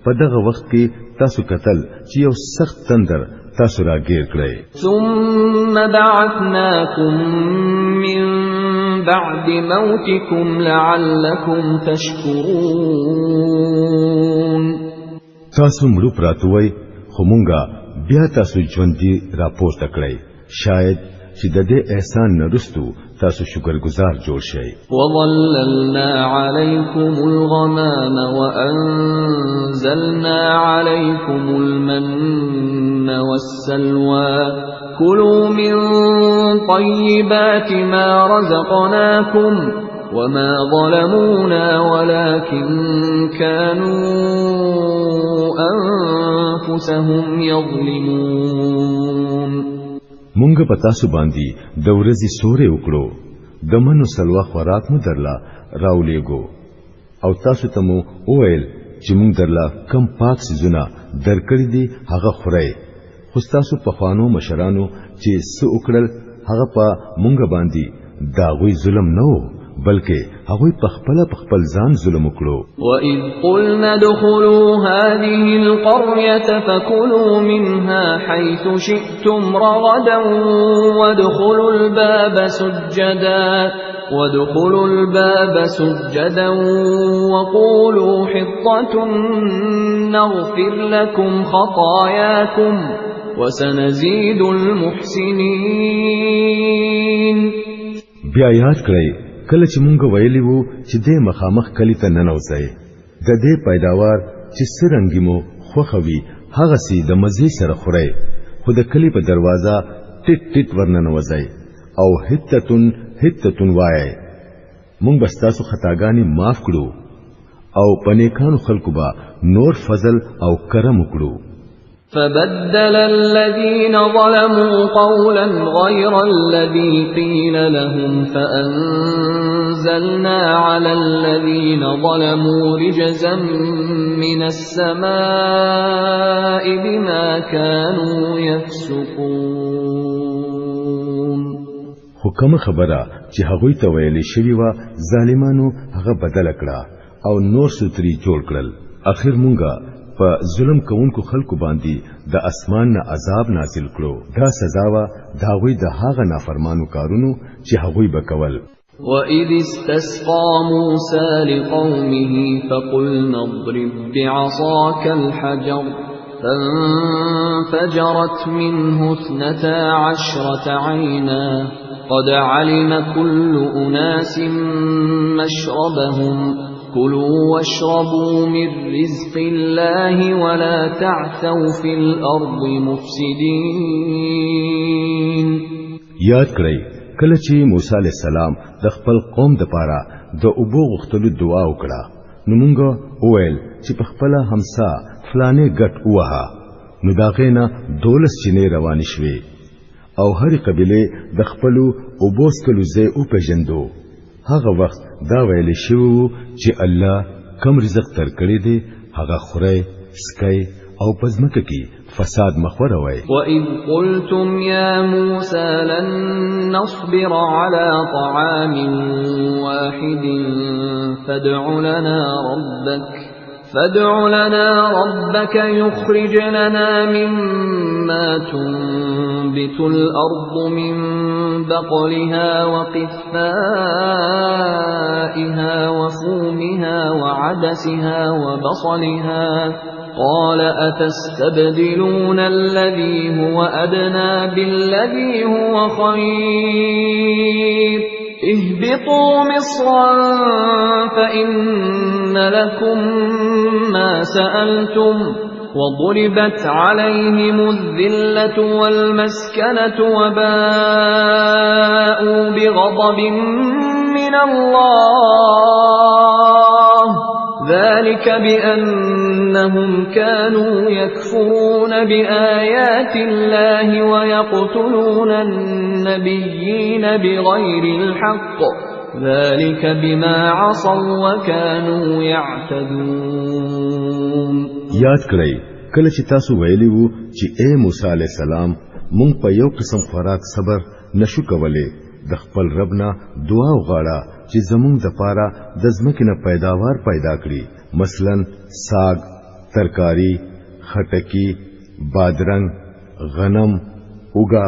په دغه وخت کې تاسو قتل چې یو سخت تندر تاسو راګیر کړئ ثم بعثناكم من بعد موتكم لعلكم تشكرون تاسو مړو پراتوي خو مونږه بیا تاسو ژوندۍ راپورته کړئ شاید چې د دې احسان نرستو تاسو شکرګزار جوړ شئ وظللنا عليكم الغمام وأنزلنا عليكم المن والسلوى كلوا من طيبات ما رزقناكم وما ظلمونا ولكن كانوا أنفسهم يظلمون مونږ په تاسو باندې د ورځې سورې وکړو د منو سلوا خوراک مو درلا راولېګو او تاسو ته مو وویل چې مونږ درلا کم پاک سيزونه درکړې دي هغه خورئ خو تاسو په خوانو مشرانو چې څه وکړل هغه په مونږ باندې داغوی ظلم نه بلکې هغه په خپل ځان ظلم وکړو وَإِذْ قُلْنَا ادْخُلُوا هَذِهِ الْقَرْيَةَ فَكُلُوا مِنْهَا حَيْثُ شِئْتُمْ رَغَدًا وَادْخُلُوا الْبَابَ سُجَّدًا وَقُولُوا حِطَّةٌ نَغْفِرْ لَكُمْ خَطَايَاكُمْ وَسَنَزِيدُ الْمُحْسِنِينَ بیا یاد کړئ کله چې مونږ ویلی وو چې د مخامخ کلی ته ننوځي د دې پیداوار چې سرنګي مو خوخوي هغه سي د مزي سره خوري خو د کلی په دروازه ټټ ټټ ورننوځي او هتتون وای مونږ بس تاسو خطاګانی معاف کړو او پنيکانو خلکو با نور فضل او کرم وکړو فبدل الذين ظلموا قولا غير الذي قيل لهم فأنزلنا على الذين ظلموا رجزا من السماء بما كانوا يفسقون حکم خبره چې هغوی ته ویلې شوی و ظالمانو هغه بدل کړه او نور ستري جوړ کړل اخر مونږه په ظلم کوونکو خلکو باندې د اسمان نه عذاب نازل کړو دا سزا وا داوی د هغه نافرمانو کارونو چې هغوی بکول وَإِذِ اسْتَسْقَى مُوسَى لِقَوْمِهِ فَقُلْنَا اضْرِبْ بِعَصَاكَ الْحَجَرَ فَانفَجَرَتْ مِنْهُ 12 عَيْنًا قَدْ عَلِمَ كُلُّ أُنَاسٍ مَّشْرَبَهُمْ كُلُوا وَاشْرَبُوا مِن رِّزْقِ اللَّهِ وَلَا تَعْثَوْا فِي الْأَرْضِ مُفْسِدِينَ یاد کړئ کله چې موسی علی السلام د خپل قوم د پاره د اوبو غختلو دعا وکړه نو موږ وویل چې په خپل همسا فلانه ګټ وها نو دا غینا 12 چینه روان شوي او هر قبيله د خپل اوبوس کلو زې او پېژندو هغه وخت دا ویل شو چې الله کم رزق تر کړی دی هغه خوري سکي او پزمکه کی فساد مخور وای وَإِذْ قُلْتُمْ يَا مُوسَى لَن نَّصْبِرَ عَلَى طَعَامٍ وَاحِدٍ فَادْعُ لَنَا رَبَّكَ يُخْرِجْ لَنَا مِمَّا تُنبِتُ الْأَرْضُ مِن بَقْلِهَا وَقِثَّائِهَا وَفُومِهَا وَعَدَسِهَا وَبَصَلِهَا قال أتستبدلون الذي هو أدنى بالذي هو خير اهبطوا مصرا فإن لكم ما سألتم وضربت عليهم الذلة والمسكنة وباءوا بغضب من الله ذلك بأنهم كانوا يكفرون بآيات الله ويقتلون النبيين بغير الحق ذلك بما عصوا وكانوا يعتدون یاد کړئ کله چې تاسو ویلی وو چې اے موسی علی السلام مونږ په یو قسم خوراک صبر نشو کولای د خپل ربنا دعا وغواړه چې زمونږ د پاره د ځمکې نه پیداوار پیدا کړي مثلا ساگ ترکاری خټکی بادرنګ غنم اوګه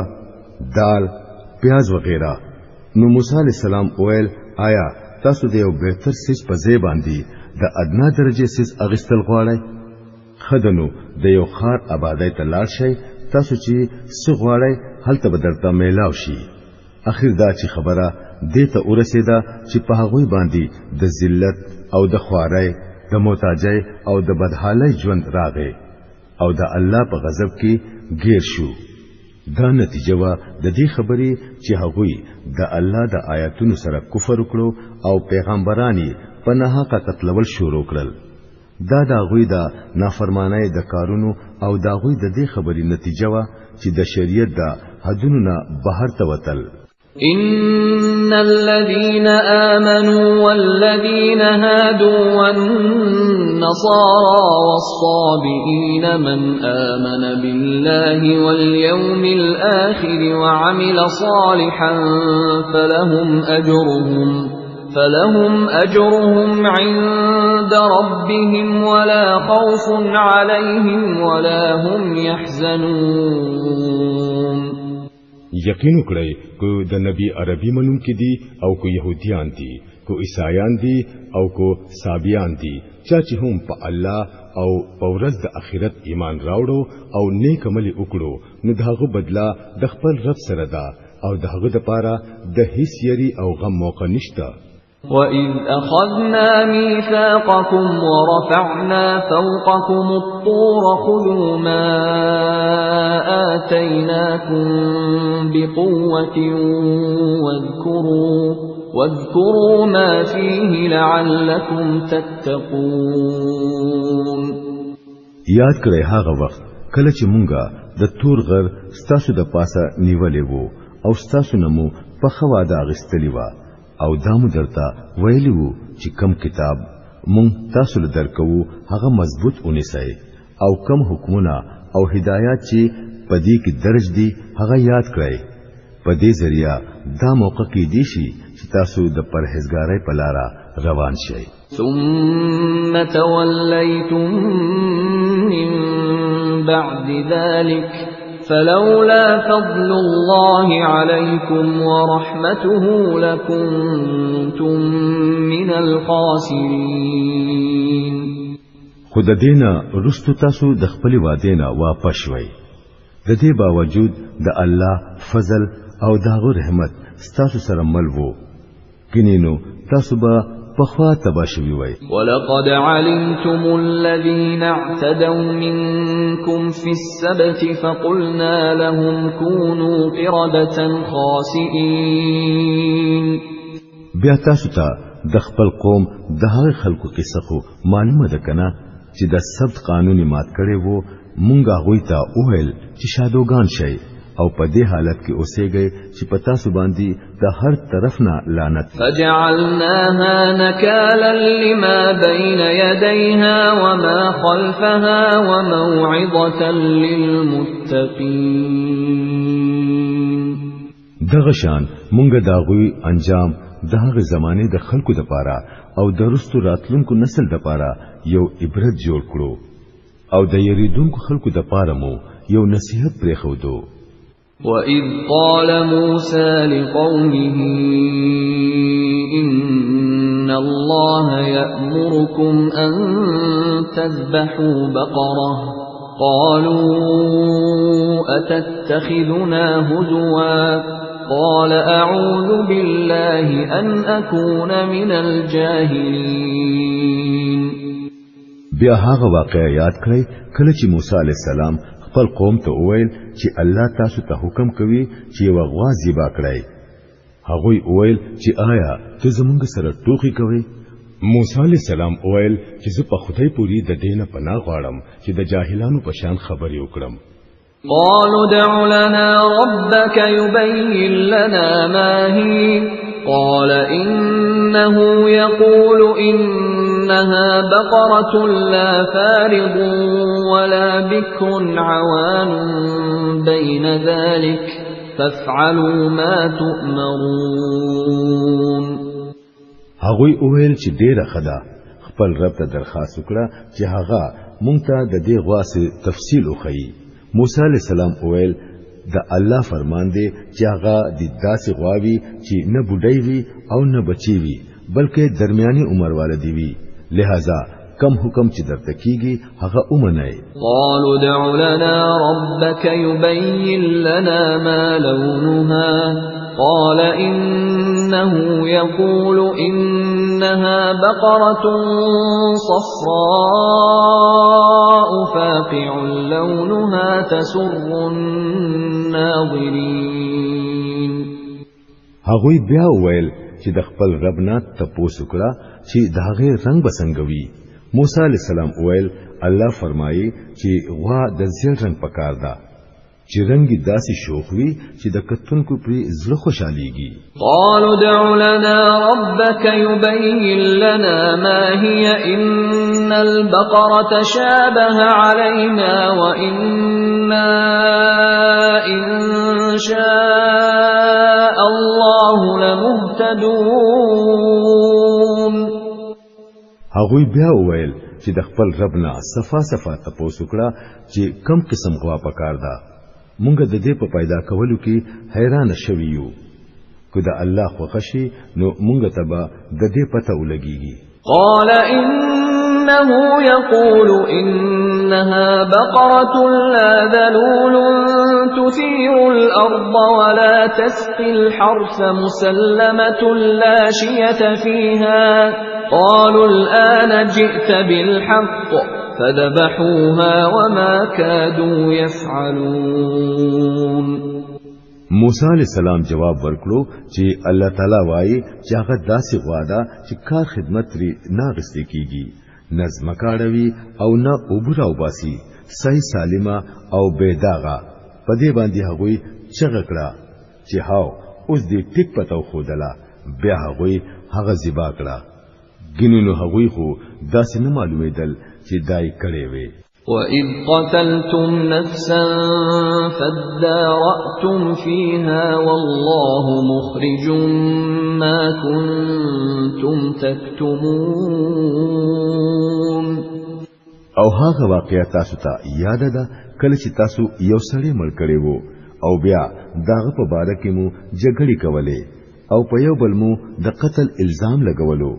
دال پیاز وغیرہ نو موسی علیہ السلام وویل آیا تاسو د یو بهتر سیس په ځای باندې د ادنا درجه سیس اغستل غواړئ خدنو د یو خار آبادی ته لاړ شئ تاسو چې څه غواړئ هلته به درته میلاو شي اخر دا چې خبره دته ورسېده چې په هغه باندې د ذلت او د خوارۍ د محتاجۍ او د بدحالۍ ژوند راغی او د الله په غضب کې گیر شو دا نتیجه وا د دې خبرې چې هغه د الله د آیاتونو سره کفر وکړو او پیغمبرانی په ناحقه قتلول شروع کړل دا د هغه د نافرمانی د کارونو او د هغه د دې خبرې نتیجه وا چې د شریعت د حدونو نه بهر توتل إن الذين آمنوا والذين هادوا والنصارى والصابئين من آمن بالله واليوم الآخر وعمل صالحا فلهم أجرهم عند ربهم ولا خوف عليهم ولا هم يحزنون یقین وکړئ کو د نبی عربي منونکي دي او کو يهوديان دي کو عیسایان دي او کو صابیان دي چې هم په الله او په ورځ د آخرت ایمان راوړو او نیک عمل وکړو نو دغه بدلا د خپل رب سره ده او دغه د پاره د هیڅ یری او غم موقع نشته وَإِذْ أَخَذْنَا مِيثَاقَكُمْ وَرَفَعْنَا فَوْقَكُمُ الطُّورَ خُذُوا مَا آتَيْنَاكُمْ بِقُوَّةٍ وَاذْكُرُوا مَا فِيهِ لَعَلَّكُمْ تَتَّقُونَ یاد کړئ هغه وخت کله چې مونږه د تور غر ستاسو د پاسه نیولې وو او ستاسو نمو په خوا د اغستلی و او دامو درته ویلی وو چې کم کتاب مونږ تاسو له درکو هغه مضبوط ونیسئ او کم حکمونه او هدایات چې پدې کې درج دي هغه یاد کړئ په دې ذریعہ دا موقع کې دي چې تاسو د پرهیزګارۍ په لار روان شئ ثم توليتم من بعد ذلك فلولا فضل الله عليكم ورحمته لكنتم من الخاسرين. خود دینا رستو تاسو د خپل وادینا واپس شوي. د دې باوجود د الله فضل او دغه رحمت ستاسو سره مل وو. کینینو تاسو به پخوا تباشوي وي. ولقد علمتم الذين اعتدوا منكم في السبت فقلنا لهم كونوا قردة خاسئين. بیا تاسو ته د خپل قوم د هغه خلکو قصه خو معلومه ده کنه چې د سبت قانوني مات کړي وو. مونږه غوي ته اوهل چې شادوغان شي او په دې حالت کې اوسېږي چې پتا سو باندې د هر طرف نه لعنت. فجعلناها نكالا لما بين يديها وما خلفها وموعظة للمتقين. دغه شان مونږه دا غوي انجام دغه زمانه د خلکو د پاره او د رستو راتلونکو نسل د پاره یو عبرت جوړ کړو او د یریدونکو خلکو د پاره مو یو نصیحت پرې خو دو. وَإِذْ قَالَ مُوسَى لِقَوْمِهِ إِنَّ اللَّهَ يَأْمُرُكُمْ أَن تَذْبَحُوا بَقَرَةً قَالُوا أَتَتَّخِذُنَا هُزُوًا قَالَ أَعُوذُ بِاللَّهِ أَنْ أَكُونَ مِنَ الْجَاهِلِينَ. بیا هغه واقعیا یاد کړئ کله چې موسی علی السلام خپل قوم ته وویل چې الله تاسو ته حکم کوي چې یو غوا ذبح کړئ. هغه وویل چې آیا ته زمونږ سره ټوکی کوي؟ موسی علی السلام وویل چې زه په خدای پوری د دینه پناه غواړم چې د جاهلانو په شان خبرې وکړم. قالوا ادع لنا ربك يبين لنا ما هي قال إنه يقول إنها بقرة لا فارض ولا بكر عوان بين ذلك فافعلوا ما تؤمرون. هغوی اویل چې ډیره خدا خپل رب ته درخواست وکړه چې هغه مونږ ته د دې غواسه تفصیل وخی. موسی علیہ السلام اویل د الله فرمان دی چې هغه د داسې غواوي چې نه بډای وي او نه بچي وي بلکې درمیاني عمر والدي وي. لہذا کم حکم چې درته کیږي هغه اومنه. قالوا ادع لنا ربك يبين لنا ما لونها قال إنه يقول إنها بقرة صفراء فاقع لونها تسر الناظرين. هغوی بیا ویل چې د خپل رب نه تاسو کړه چې داغه رنگ بسنګوي. موسی علیہ السلام ویل الله فرمایي چې غوا د زیړ رنگ پکار ده چې رنگي داسې شوخوي چې د کتونکو پر زړه خوشاليږي. قالوا ادع لنا ربك يبين لنا ما هي إن البقرة شابه علينا وإنا إن شاء الله لمهتدون. هغوی بیا وویل چې د خپل رب نه صفا تاسو کړه چې کم قسم غوا پکار ده. مونږ د دې په پیدا کولو کې حیران شوي یو. که د الله خوښي نو مونږ ته به د دې پته ولګيږي. قال إنه يقول إنها بقرة لا ذلول تثير الأرض ولا تسقي الحرث مسلمة لا شية فيها قالوا الآن جئت بالحق فذبحوها وما كادوا يفعلون. موسی علیہ السلام جواب ورکړو چې الله تعالی وایي چې هغه داسې غواړي چې کار خدمت لري ناغستې کیږي نظم کاروي او نه اوبرا وباسي صحیح سالمه او بيداغه. په دې باندې هغوی چغه کړه چې هاو اوس دې ټیک پتو خودلا. بیا هغوی هغه ذبح کړه. ګینونو هغوی خو داسې نه معلومېدل چې دای کړي وي. وَإِذْ قَتَلْتُمْ نَفْسًا فَادَّارَأْتُمْ فِيهَا وَاللَّهُ مُخْرِجٌ مَا كُنْتُمْ تَكْتُمُونَ او هغه واقعیا تاسو ته یاد ده کله چې تاسو یو سړی مړ کړی وو او بیا داغه په باره کې مو جګړې کولې او په یو بل مو د قتل الزام لګولو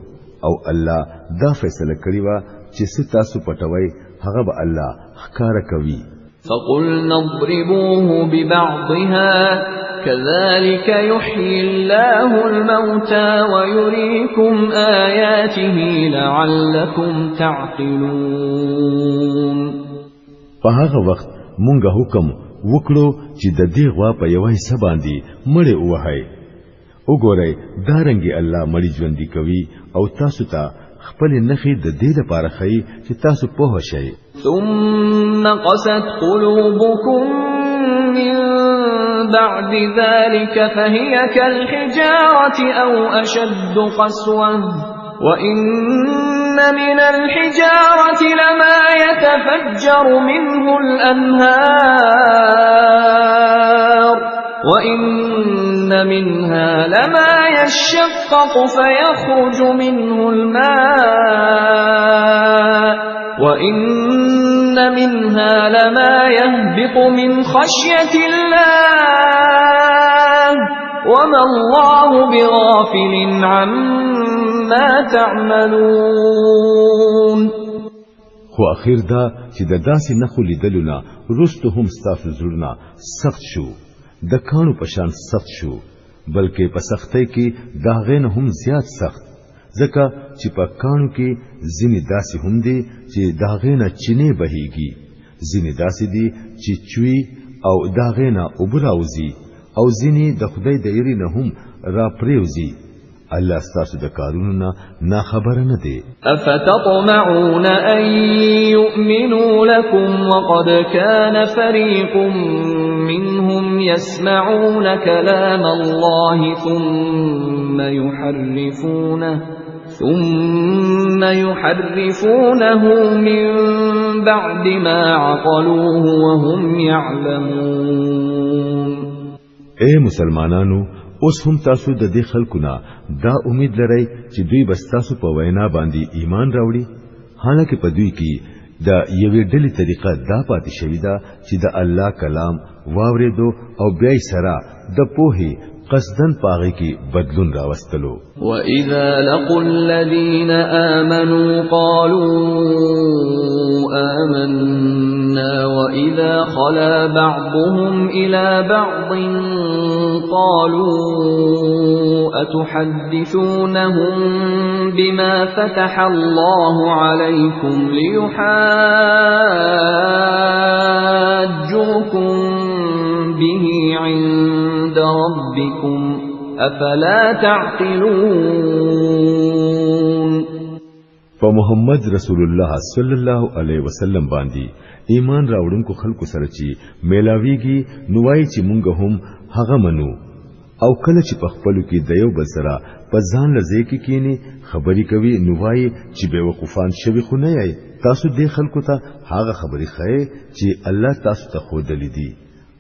او الله دا فیصله کړی و چې تاسو پټوي هغه به الله ښکارا کوي. فَقُلْنَا اضْرِبُوهُ بِبَعْضِهَا كَذَلِكَ يُحْيِي اللَّهُ الْمَوْتَى وَيُرِيكُمْ آيَاتِهِ لَعَلَّكُمْ تَعْقِلُونَ. په هغه وخت مونږه حکم وکړو چې د دې غوا په یوه حصہ باندې مړې وهاي. وګورئ دارنګي الله مړي ژوندۍ کوي او تاسو ته خپل نخي د دې لپاره خي چې تاسو په هوښي. ثم قست قلوبكم من بعد ذلك فهي كالحجارة أو أشد قسوة وإن من الحجارة لما يتفجر منه الأنهار وإن منها لما يشقق فيخرج منه الماء وإن منها لما يهبط من خشية الله وما الله بغافل عما تعملون. خو اخر دا چې د داسې نخو لیدلونه رستو هم ستاسو زړونه سخت شو د کانو پشان سخت شو بلکې په سختۍ کې داغین هم زیات سخت ځکه چې په کانو کې ځینې داسې هم دي چې داغینه چینه بهيږي ځینې داسې دي چې چوي او داغینه وبراوزي او ځینې د خدای د یری نه هم را پریوزي. الله ستاسو د کارونو نه خبر نه دی. افتطمعون ان يؤمنوا لكم وقد كان فريق منهم يسمعون كلام الله ثم يحرفونه من بعد ما عقلوه وهم يعلمون. اے مسلمانانو اوس هم تاسو د دې خلکونه دا امید لرئ چې دوی بس تاسو په وینا باندې ایمان راوړي حالکه په دوی کې د یوې ډلې طریقه دا پاتې شوې ده چې د الله کلام واورېدو او بیا سره د پوهې قصدن پاغي کې بدلون راوستلو. وَإِذَا لَقُوا الَّذِينَ آمَنُوا قَالُوا آمَنَّا وَإِذَا خَلَا بَعْضُهُمْ إِلَى بَعْضٍ قَالُوا أَتُحَدِّثُونَهُم بِمَا فَتَحَ اللَّهُ عَلَيْكُمْ لِيُحَاجُّوكُم بِهِ عِندَ رَبِّكُمْ أَفَلَا تَعْقِلُونَ. محمد رسول الله صلی الله علیه وسلم باندې ایمان راوړونکو خلکو سره چې میلاویږي نوای چې مونږ هم هغه منو او کله چې په خپلو کې د یو بل سره په ځان لځې کې کینی خبرې کوي نوای چې به وقوفان شوي خو نه یې تاسو دې خلکو ته هغه خبرې خای چې الله تاسو ته خو دلیدي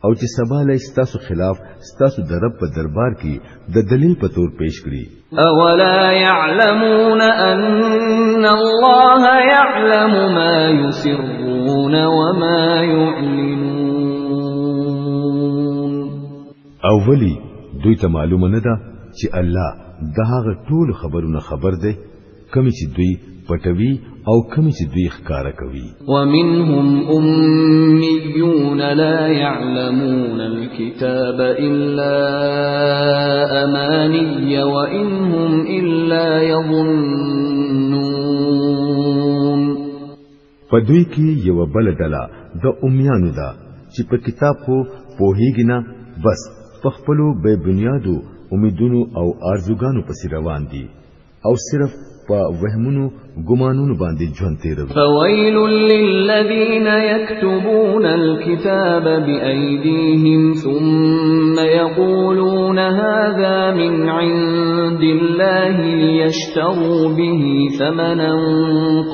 او چې سبا له تاسو خلاف تاسو د رب په دربار کې د دلیل په تور پیش کړي. اولا يعلمون ان الله يعلم ما يسرون وما يعلنون. اولی دوی ته معلومه نه ده چې الله دغه ټول خبرونه خبر ده کمی چې دوی پټوي او کمی چې دوی ښکارا کوي. ومنهم أميون لا يعلمون الكتاب إلا أماني وإنهم إلا يظنون. پدوی کې یو بل ډله د امیانو ده چې په کتاب خو پوهیږي نه بس په خپلو بے بنیادو امیدونو او ارزوګانو پسې روان دي او صرف په وهمونو ګمانونو باندې ژوند تیروي. فويل للذين يكتبون الكتاب بأيديهم ثم يقولون هذا من عند الله ليشتروا به ثمنا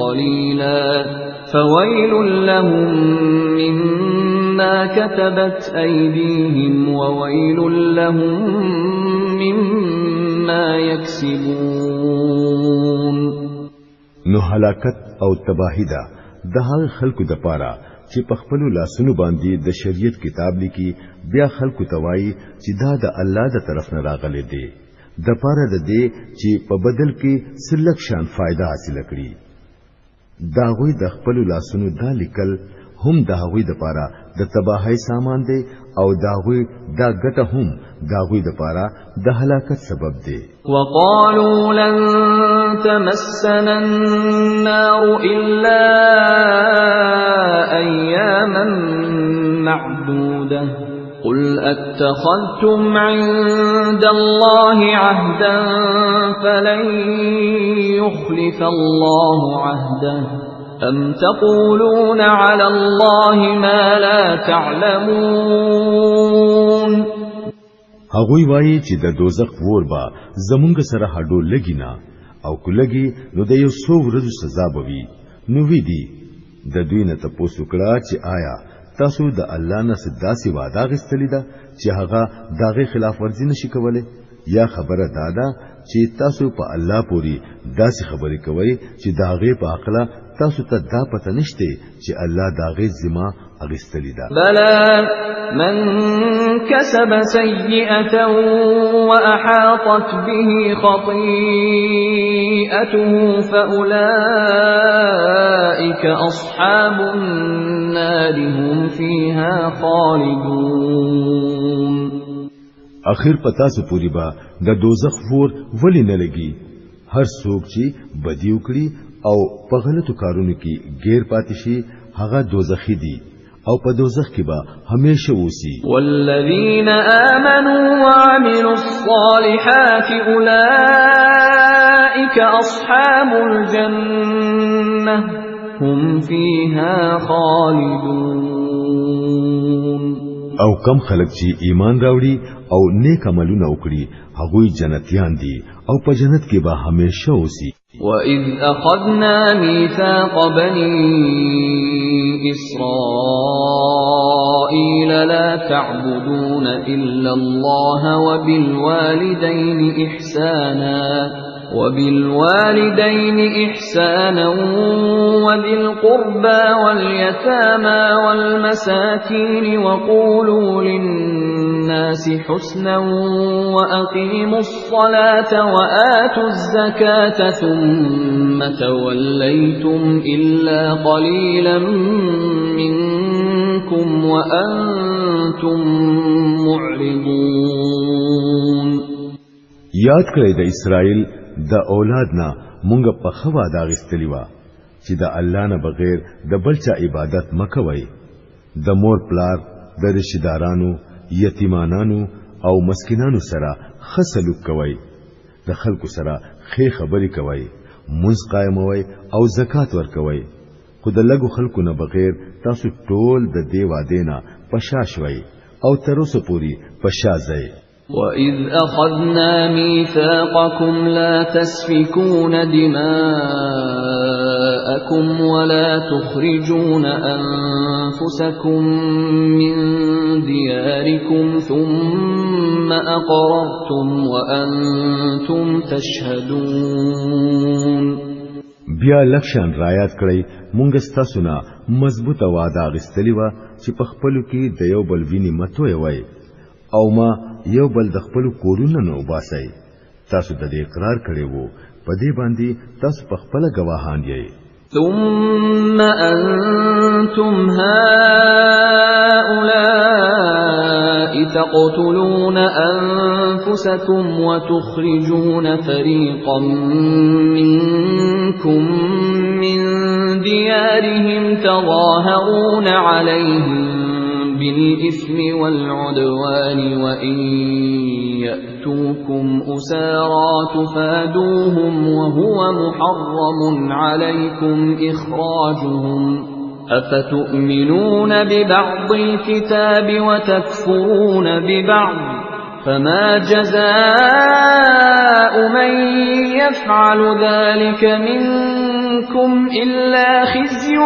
قليلا فويل لهم مما كتبت أيديهم وويل لهم مما يكسبون. نو هلاکت او تباہی دا د هغه خلکو د پاره چې په خپل لاسونو باندې د شریعت کتاب لیکي بیا خلکو توای چې دا د الله د طرف نه راغلي دي د پاره د دې چې په بدل کې سلک شان فائدہ حاصل کړي. دا غوي د خپل لاسونو دا لیکل هم د هغوی د پاره د تباہی سامان دی او دا غوي دا ګټه هم دا غوي د پاره د هلاکت سبب دی. وقالوا لن تمسنا النار إلا أياما معدودة قل أتخذتم عند الله عهدا فلن يخلف الله عهده أم تقولون على الله ما لا تعلمون. هغوی وایي چې د دوزخ ور با زمونږ سره هډو لګینا او کولګي نو د یو څو ورځې سزا بوي. نو وی دي د دوی نه تاسو کړه چې آیا تاسو د الله نه صداسي وعده غستلی ده چې هغه داغه خلاف ورزي نشي کولای یا خبره دادا چې تاسو په الله پوری داسې خبرې کوي چې داغه په عقله تاسو ته دا پته نشته چې الله داغه ذمہ اغستلی ده. بلى من كسب سيئة وأحاطت به خطيئته فأولئك أصحاب النار هم فيها خالدون. اخر پتا سو پوری با د دوزخ ور ولی نه لګي. هر څوک چې بدی وکړي او په غلطو کارونو کې غیر پاتې شي هغه دوزخی دي او په دوزخ کې به همیشه اوسي. والذین آمنوا وعملوا الصالحات اولئک اصحاب الجنة هم فيها خالدون. او کم خلک چې ایمان راوړي او نیک عملونه وکړي هغوی جنتیان دي او په جنت کې به همیشه اوسي. وَإِذْ أَخَذْنَا مِيثَاقَ بَنِي إِسْرَائِيلَ لَا تَعْبُدُونَ إِلَّا اللَّهَ وَبِالْوَالِدَيْنِ إِحْسَانًا وَذِي الْقُرْبَى وَالْيَتَامَى وَالْمَسَاكِينِ وَقُولُوا لِلنَّاسِ حُسْنًا وَأَقِيمُوا الصَّلَاةَ وَآتُوا الزَّكَاةَ ثُمَّ تَوَلَّيْتُمْ إِلَّا قَلِيلًا مِنْكُمْ وَأَنْتُمْ مُعْرِضُونَ. یاد کړئ د اسرائیل د اولاد نه مونږ په خوا دا غستلی و چې د الله نه بغیر د بلچا عبادت مکوئ. د مور پلار د رشتہدارانو یتیمانانو او مسکینانو سره خسلوک کوئ. د خلکو سره خې خبرې کوئ. منځ قائموئ او زکات ورکوئ. خو د لګو خلکو نه بغیر تاسو ټول د دې وعده نه پشاشوئ او تر اوسه پوری پشازئ. وَإِذْ أَخَذْنَا مِيثَاقَكُمْ لَا تَسْفِكُونَ دِمَاءَكُمْ وَلَا تُخْرِجُونَ أَنفُسَكُمْ مِنْ دِيَارِكُمْ ثُمَّ أَقْرَرْتُمْ وَأَنْتُمْ تَشْهَدُونَ. بیا لکشان رایات کړی مونږ ستاسو نه مضبوطه وعده غستلی و چې په خپلو کې د یو بل ویني متوي وای او ما یو بل د خپل کورونو نه وباسي. تاسو د دې اقرار کړی وو په دې باندې تاسو په خپل گواهان یې. ثم أنتم هؤلاء تقتلون أنفسكم وتخرجون فريقا منكم من ديارهم تظاهرون عليهم بالإثم والعدوان وإن يأتوكم أسارى تفادوهم وهو محرم عليكم إخراجهم أفتؤمنون ببعض الكتاب وتكفرون ببعض فما جزاء من يفعل ذلك منكم منكم إلا خزي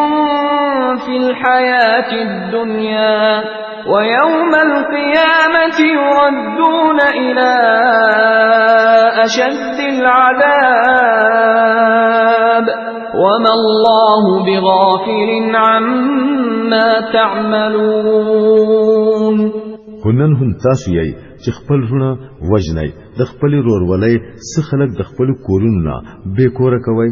في الحياة الدنيا ويوم القيامة يردون إلى أشد العذاب وما الله بغافل عما تعملون. هنن هم تاسو یې چې خپل رونه وجنئ د خپل رورولۍ څخه خلک د خپل کورونو بے کوره کوي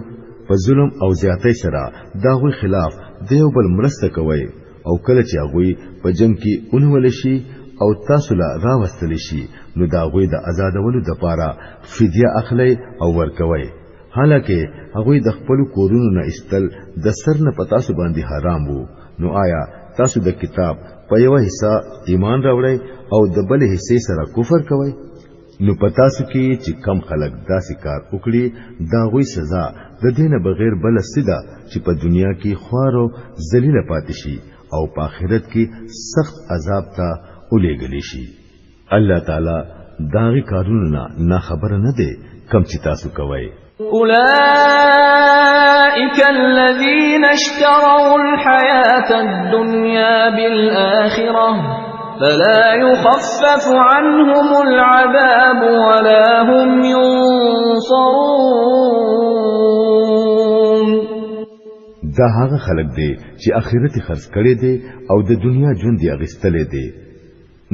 په ظلم او زیاتۍ سره داغوی خلاف دیو بل مرسته کوي او کله چې هغه په جنگ کې اونول شي او تاسو لا راوستل شي نو داغوی د آزادولو د پاره فدیه اخلي او ورکوي حالکه هغه د خپل کورونو نه استل د سر نه پتا سو باندې حرام وو. نو آیا تاسو د کتاب په یو حصہ ایمان راوړی او د بل حصے سره کفر کوي؟ نو پتا سو کې چې کم خلک داسې کار وکړي داغوی سزا د دینه بغیر بل سده چې په دنیا کې خوار او ذلیل پاتې شي او په آخرت کې سخت عذاب ته ولېږل شي. الله تعالی داغي کارونه نه خبر نه دی کم چې تاسو کوي. أولئك الذين اشتروا الحياة الدنيا بالآخرة فلا يخفف عنهم العذاب ولا هم ينصرون. دا هغه خلک دي چې آخرت خرڅ کړي دي او د دنیا ژوند یې اغستلې دي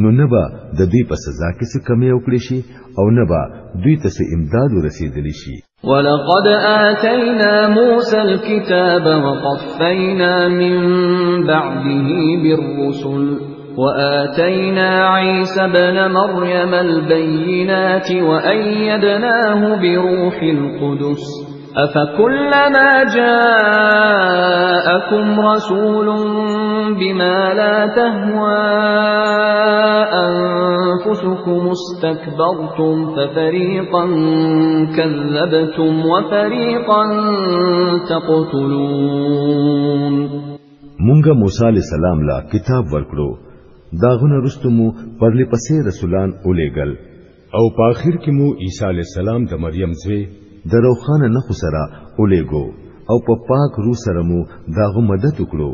نو نه به د دوی په سزا کې څه کمی وکړي شي او نه به دوی ته څه امداد ورسېدلی شي. ولقد آتينا موسى الكتاب وقفينا من بعده بالرسل وآتينا عيسى ابن مريم البينات وأيدناه بروح القدس أفكلما جاءكم رسول بما لا تهوى أنفسكم استكبرتم ففريقا كذبتم وفريقا تقتلون. مونږه موسی علیہ السلام لا کتاب ورکړو داغونه رستمو پرلی پسې رسولان اولېګل او په اخر کې مو عیسی علیہ السلام د مریم زوی دروخانه نه خسرا اولېګو او په پاک روح سره مو داغه مدد وکړو.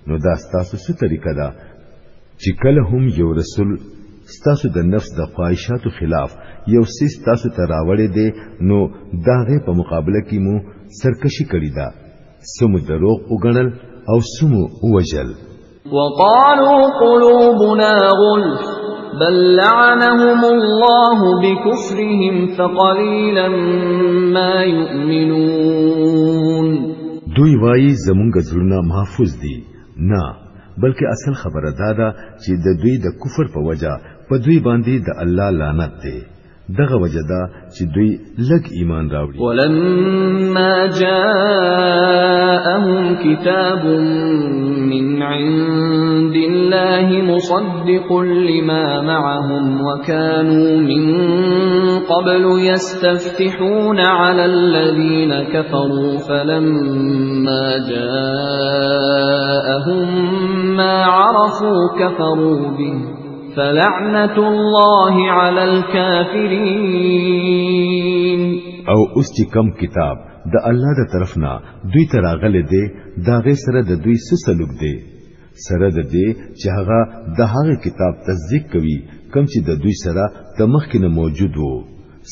نو دا ستاسو څه طریقه ده چې کله هم یو رسول ستاسو د نفس د خواهشاتو خلاف یو سیس تاسو ته راوړی دی نو داغه په مقابله کې مو سرکشي کړی ده سمو دروغ وګڼل او سمو وجل. وقالوا قلوبنا غلف بل لعنهم الله بكفرهم فقليلا ما يؤمنون. دوی وایي زمونږ زړونه محفوظ دي نه بلکې اصل خبره دادا چې د دوی د کفر په وجه په دوی باندې د الله لعنت دی دغه وجه دا چې دوی لږ ایمان راوړي. ولما جاءهم كتاب من عند الله مصدق لما معهم وكانوا من قبل يستفتحون على الذين كفروا فلما جاءهم ما عرفوا كفروا به فلعنة الله على الكافرين. او اوس چې کم کتاب د الله د طرفنا دوی ته راغلی دی داغه سره د دوی سلوک دی سره د دې چې هغه د هغه کتاب تصدیق کوي کم چې د دوی سره د مخکنه موجود وو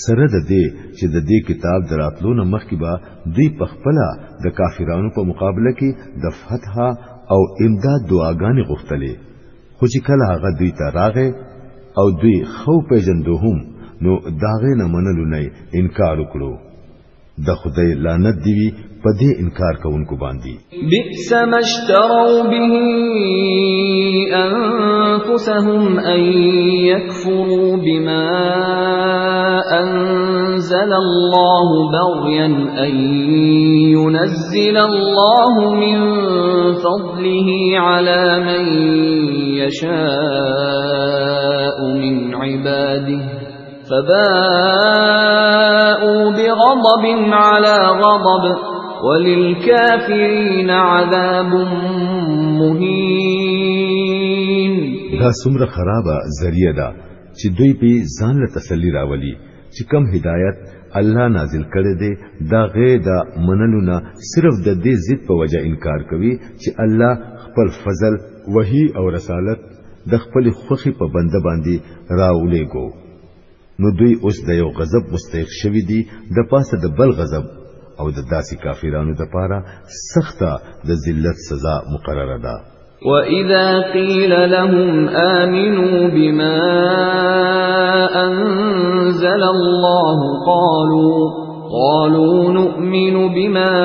سره د دې چې د دې کتاب دراتلو نه مخکې به دوی په خپل د کافرانو په مقابله کې د فتح او امداد دعاګانې غوښتلې خو چې کله هغه دوی ته راغی او دوی خو پیژندوهم نو داغه نه منلو نه انکار وکړو. د خدای لعنت دی په دې انکار کوونکو باندې. بئس ما اشتروا به انفسهم ان يكفروا بما انزل الله بغيا ان ينزل الله من فضله على من يشاء من عباده فباءوا بغضب على غضب وللكافرين عذاب مهين. دا څومره خرابه ذریعہ ده چې دوی په ځان له تسلی راولي چې کم هدایت الله نازل کړی دی دا غیر د منلو نه صرف د دې ضد په وجه انکار کوي چې الله خپل فضل وحی او رسالت د خپل خوخي په بنده باندې راولېګو نو دوی اوس د یو غضب مستحق شوی دي د پاسه د بل غضب او د داسې کافرانو د پاره سخته د ذلت سزا مقرره ده وَإِذَا قِيلَ لَهُمْ آمِنُوا بِمَا أَنزَلَ اللَّهُ قَالُوا نُؤْمِنُ بِمَا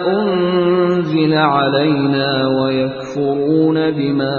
أُنزِلَ عَلَيْنَا وَيَكْفُرُونَ بِمَا